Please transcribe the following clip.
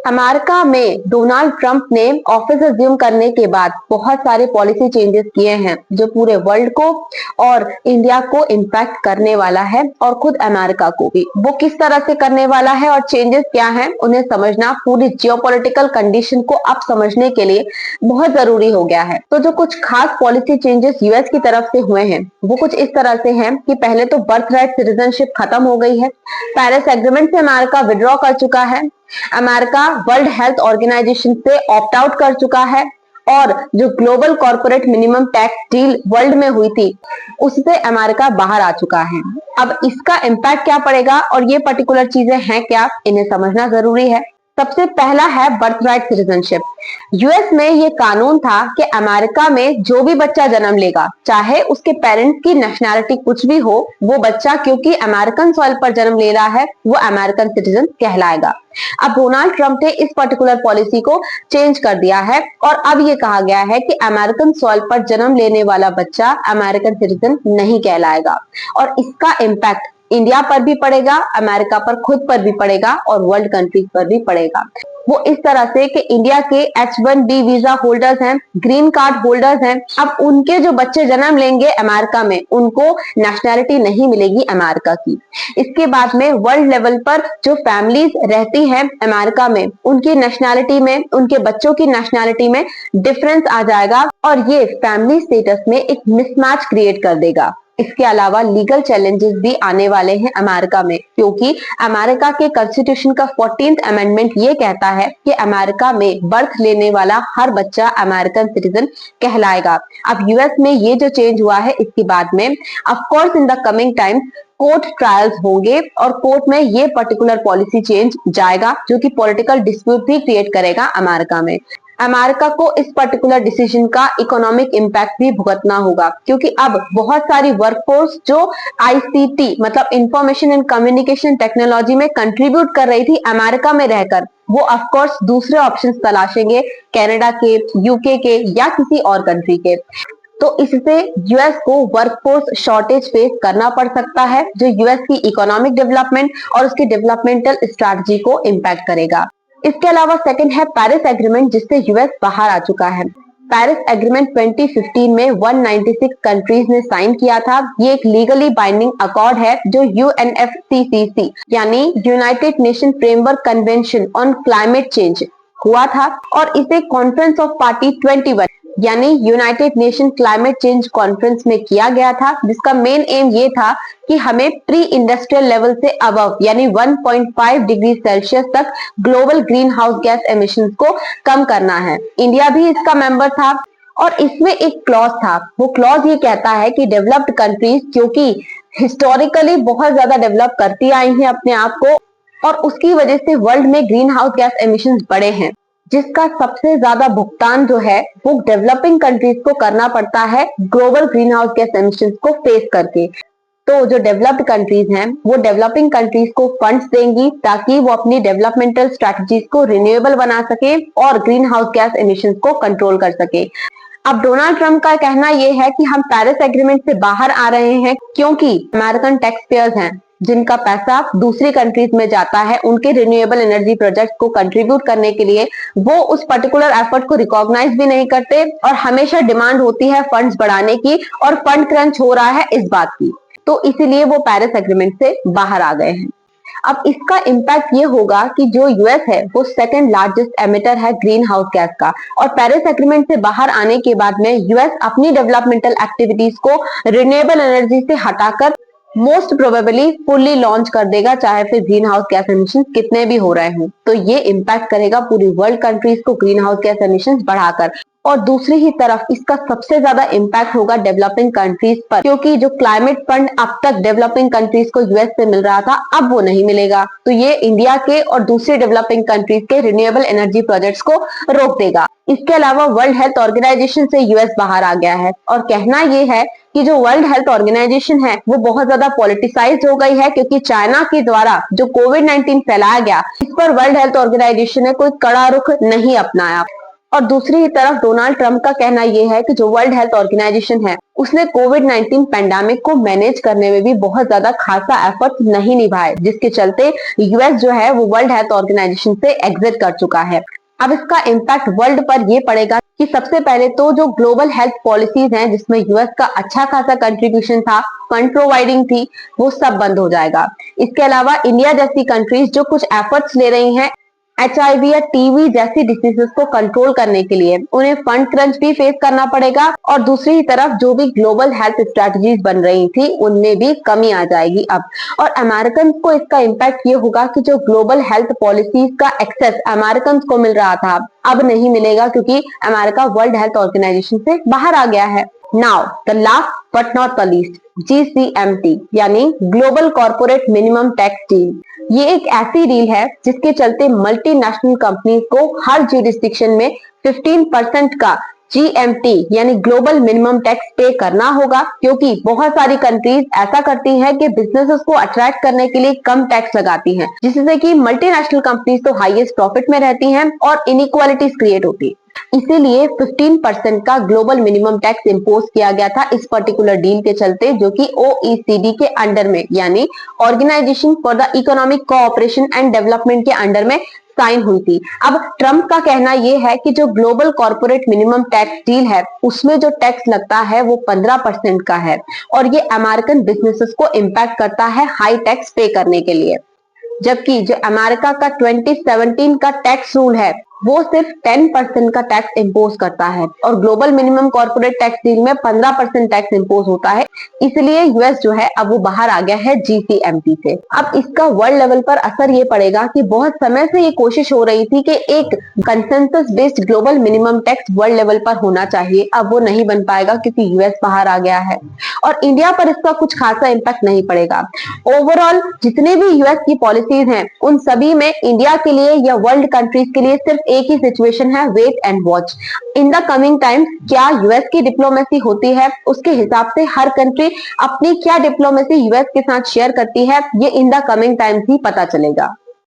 America में Donald Trump ने office assume करने के बाद बहुत सारे पॉलिसी चेंजेस किए हैं जो पूरे वर्ल्ड को और इंडिया को इम्पैक्ट करने वाला है और खुद अमेरिका को भी। वो किस तरह से करने वाला है और चेंजेस क्या हैं, उन्हें समझना पूरी जियोपॉलिटिकल कंडीशन को अब समझने के लिए बहुत जरूरी हो गया है। तो जो कुछ खास पॉलिसी चेंजेस यूएस की तरफ से हुए हैं वो कुछ इस तरह से हैं कि पहले तो बर्थ राइट सिटीजनशिप खत्म हो गई है। पेरिस एग्रीमेंट से अमेरिका विड्रॉ कर चुका है। अमेरिका वर्ल्ड हेल्थ ऑर्गेनाइजेशन से ऑप्ट आउट कर चुका है और जो global corporate minimum tax deal world में हुई थी उससे अमेरिका बाहर आ चुका है। अब इसका इम्पैक्ट क्या पड़ेगा और ये पर्टिकुलर चीजें हैं क्या, इन्हें समझना जरूरी है। सबसे पहला है बर्थ राइट सिटीजनशिप। यूएस में ये कानून था कि अमेरिका में जो भी बच्चा जन्म लेगा, चाहे उसके पेरेंट्स की नेशनैलिटी कुछ भी हो, वो बच्चा क्योंकि अमेरिकन सॉइल पर जन्म ले रहा है वो अमेरिकन सिटीजन कहलाएगा। अब डोनाल्ड ट्रंप ने इस पर्टिकुलर पॉलिसी को चेंज कर दिया है और अब ये कहा गया है कि अमेरिकन सॉइल पर जन्म लेने वाला बच्चा अमेरिकन सिटीजन नहीं कहलाएगा और इसका इम्पैक्ट इंडिया पर भी पड़ेगा, अमेरिका पर खुद पर भी पड़ेगा और वर्ल्ड कंट्रीज पर भी पड़ेगा। वो इस तरह से कि इंडिया के H1B वीजा होल्डर्स हैं, ग्रीन कार्ड होल्डर्स हैं, अब उनके जो बच्चे जन्म लेंगे अमेरिका में उनको नेशनैलिटी नहीं मिलेगी अमेरिका की। इसके बाद में वर्ल्ड लेवल पर जो फैमिलीज रहती हैं अमेरिका में उनकी नेशनैलिटी में, उनके बच्चों की नेशनैलिटी में डिफरेंस आ जाएगा और ये फैमिली स्टेटस में एक मिसमैच क्रिएट कर देगा। इसके अलावा लीगल चैलेंजेस भी आने वाले हैं अमेरिका में, क्योंकि अमेरिका के कॉन्स्टिट्यूशन का 14th अमेंडमेंट ये कहता है कि अमेरिका में बर्थ लेने वाला हर बच्चा अमेरिकन सिटीजन कहलाएगा। अब यूएस में ये जो चेंज हुआ है इसके बाद में of course in the coming times court trials होंगे और कोर्ट में ये पर्टिकुलर पॉलिसी चेंज जाएगा जो कि पॉलिटिकल डिस्प्यूट भी क्रिएट करेगा अमेरिका में। अमेरिका को इस पर्टिकुलर डिसीजन का इकोनॉमिक इम्पैक्ट भी भुगतना होगा, क्योंकि अब बहुत सारी वर्कफोर्स जो आईसीटी मतलब इंफॉर्मेशन एंड कम्युनिकेशन टेक्नोलॉजी में कंट्रीब्यूट कर रही थी अमेरिका में रहकर, वो ऑफ कोर्स दूसरे ऑप्शंस तलाशेंगे कनाडा के, यूके के या किसी और कंट्री के। तो इससे यूएस को वर्कफोर्स शॉर्टेज फेस करना पड़ सकता है जो यूएस की इकोनॉमिक डेवलपमेंट और उसकी डेवलपमेंटल स्ट्रैटेजी को इम्पैक्ट करेगा। इसके अलावा सेकंड है पेरिस एग्रीमेंट जिससे यूएस बाहर आ चुका है। पेरिस एग्रीमेंट 2015 में 196 कंट्रीज ने साइन किया था। ये एक लीगली बाइंडिंग अकॉर्ड है जो UNFCCC यानी United nation framework convention on climate change हुआ था और इसे कॉन्फ्रेंस ऑफ पार्टी 21 यानी United nation climate change conference में किया गया था, जिसका मेन एम ये था कि हमें प्री इंडस्ट्रियल लेवल से अबव यानी 1.5 डिग्री सेल्सियस तक global green house gas emissions को कम करना है। इंडिया भी इसका मेंबर था और इसमें एक क्लॉज था। वो क्लॉज ये कहता है कि डेवलप्ड कंट्रीज क्योंकि हिस्टोरिकली बहुत ज्यादा डेवलप करती आई हैं अपने आप को और उसकी वजह से वर्ल्ड में ग्रीन हाउस गैस एमिशंस बढ़े हैं, जिसका सबसे ज्यादा भुगतान जो है वो डेवलपिंग कंट्रीज को करना पड़ता है global green house gas emissions को फेस करके। तो जो डेवलप्ड कंट्रीज हैं वो डेवलपिंग कंट्रीज को फंड्स देंगी ताकि वो अपनी डेवलपमेंटल स्ट्रैटेजीज को रिन्यूएबल बना सके और ग्रीन हाउस गैस एमिशंस को कंट्रोल कर सके। अब डोनाल्ड ट्रंप का कहना ये है कि हम पेरिस एग्रीमेंट से बाहर आ रहे हैं क्योंकि अमेरिकन टैक्स पेयर्स हैं जिनका पैसा दूसरी कंट्रीज में जाता है उनके रिन्यूएबल एनर्जी प्रोजेक्ट को कंट्रीब्यूट करने के लिए, वो उस पर्टिकुलर एफर्ट को रिकॉग्नाइज भी नहीं करते और हमेशा डिमांड होती है फंड्स बढ़ाने की और फंड क्रंच हो रहा है इस बात की। तो इसीलिए वो पेरिस एग्रीमेंट से बाहर आ गए हैं। अब इसका इम्पैक्ट ये होगा कि जो यूएस है वो सेकंड लार्जेस्ट एमिटर है ग्रीन हाउस गैस का और पेरिस एग्रीमेंट से बाहर आने के बाद में यूएस अपनी डेवलपमेंटल एक्टिविटीज को रिन्यूएबल एनर्जी से हटाकर मोस्ट प्रोबेबली फुल्ली लॉन्च कर देगा, चाहे फिर ग्रीन हाउस गैस एमिशन कितने भी हो रहे हों। तो ये इम्पैक्ट करेगा पूरी वर्ल्ड कंट्रीज को ग्रीन हाउस गैस एमिशन बढ़ाकर। और दूसरी ही तरफ इसका सबसे ज्यादा इम्पैक्ट होगा डेवलपिंग कंट्रीज पर, क्योंकि जो क्लाइमेट फंड अब तक डेवलपिंग कंट्रीज को यूएस से मिल रहा था अब वो नहीं मिलेगा। तो ये इंडिया के और दूसरी डेवलपिंग कंट्रीज के रिन्यूएबल एनर्जी प्रोजेक्ट्स को रोक देगा। इसके अलावा वर्ल्ड हेल्थ ऑर्गेनाइजेशन से यूएस बाहर आ गया है और कहना ये है कि जो वर्ल्ड हेल्थ ऑर्गेनाइजेशन है वो बहुत ज्यादा पॉलिटिसाइज हो गई है, क्योंकि चाइना के द्वारा जो कोविड-19 फैलाया गया इस पर वर्ल्ड हेल्थ ऑर्गेनाइजेशन ने कोई कड़ा रुख नहीं अपनाया। और दूसरी तरफ डोनाल्ड ट्रंप का कहना यह है कि जो वर्ल्ड हेल्थ ऑर्गेनाइजेशन है उसने कोविड-19 पैंडेमिक को मैनेज करने में भी बहुत ज्यादा खासा एफर्ट नहीं निभाए, जिसके चलते यूएस जो है वो वर्ल्ड हेल्थ ऑर्गेनाइजेशन से एग्जिट कर चुका है। अब इसका इम्पैक्ट वर्ल्ड पर ये पड़ेगा कि सबसे पहले तो जो ग्लोबल हेल्थ पॉलिसीज हैं जिसमें यूएस का अच्छा खासा कंट्रीब्यूशन था, फंड प्रोवाइडिंग थी, वो सब बंद हो जाएगा। इसके अलावा इंडिया जैसी कंट्रीज जो कुछ एफर्ट्स ले रही हैं HIV या टीबी जैसी डिसीजेस को कंट्रोल करने के लिए, उन्हें फंड क्रंच भी फेस करना पड़ेगा और दूसरी तरफ जो भी ग्लोबल हेल्थ स्ट्रेटजीज बन रही थी उनमें भी कमी आ जाएगी अब। और अमेरिकन को इसका इम्पैक्ट ये होगा कि जो ग्लोबल हेल्थ पॉलिसीज का एक्सेस अमेरिकन को मिल रहा था अब नहीं मिलेगा, क्योंकि अमेरिका वर्ल्ड हेल्थ ऑर्गेनाइजेशन से बाहर आ गया है। Now the last but not the least, GCMT यानी global corporate minimum tax deal. ये एक ऐसी डील है जिसके चलते मल्टीनेशनल कंपनीज को हर जुरिस्डिक्शन में 15% का GMT यानी ग्लोबल मिनिमम टैक्स पे करना होगा, क्योंकि बहुत सारी कंट्रीज ऐसा करती हैं कि बिजनेसेस को अट्रैक्ट करने के लिए कम टैक्स लगाती हैं, जिससे कि मल्टीनेशनल कंपनीज तो हाईएस्ट प्रॉफिट में रहती हैं और इनइक्वालिटीज क्रिएट होती है। इसीलिए 15% का ग्लोबल मिनिमम टैक्स इम्पोज किया गया था इस पर्टिकुलर डील के चलते, जो कि OECD के अंडर में यानी organisation for the economic cooperation and development के अंडर में साइन हुई थी। अब ट्रंप का कहना यह है कि जो global corporate minimum tax deal है उसमें जो टैक्स लगता है वो 15% का है और ये अमेरिकन बिजनेसेस को इम्पैक्ट करता है हाई टैक्स पे करने के लिए, जबकि जो अमेरिका का 2017 का टैक्स रूल है वो सिर्फ 10% का टैक्स इम्पोज करता है और global minimum corporate tax deal में 15% टैक्स इम्पोज होता है। इसलिए यूएस जो है अब वो बाहर आ गया है GCMT से। अब इसका वर्ल्ड लेवल पर असर ये पड़ेगा कि बहुत समय से ये कोशिश हो रही थी कि एक consensus based global minimum tax world level पर होना चाहिए, अब वो नहीं बन पाएगा क्योंकि यूएस बाहर आ गया है और इंडिया पर इसका कुछ खासा इम्पैक्ट नहीं पड़ेगा। ओवरऑल जितने भी यूएस की पॉलिसीज हैं उन सभी में इंडिया के लिए या वर्ल्ड कंट्रीज के लिए सिर्फ एक ही सिचुएशन है, wait and watch. In the coming times क्या यूएस की डिप्लोमेसी होती है उसके हिसाब से हर कंट्री अपनी क्या डिप्लोमेसी यूएस के साथ शेयर करती है, ये इन द कमिंग टाइम्स ही पता चलेगा।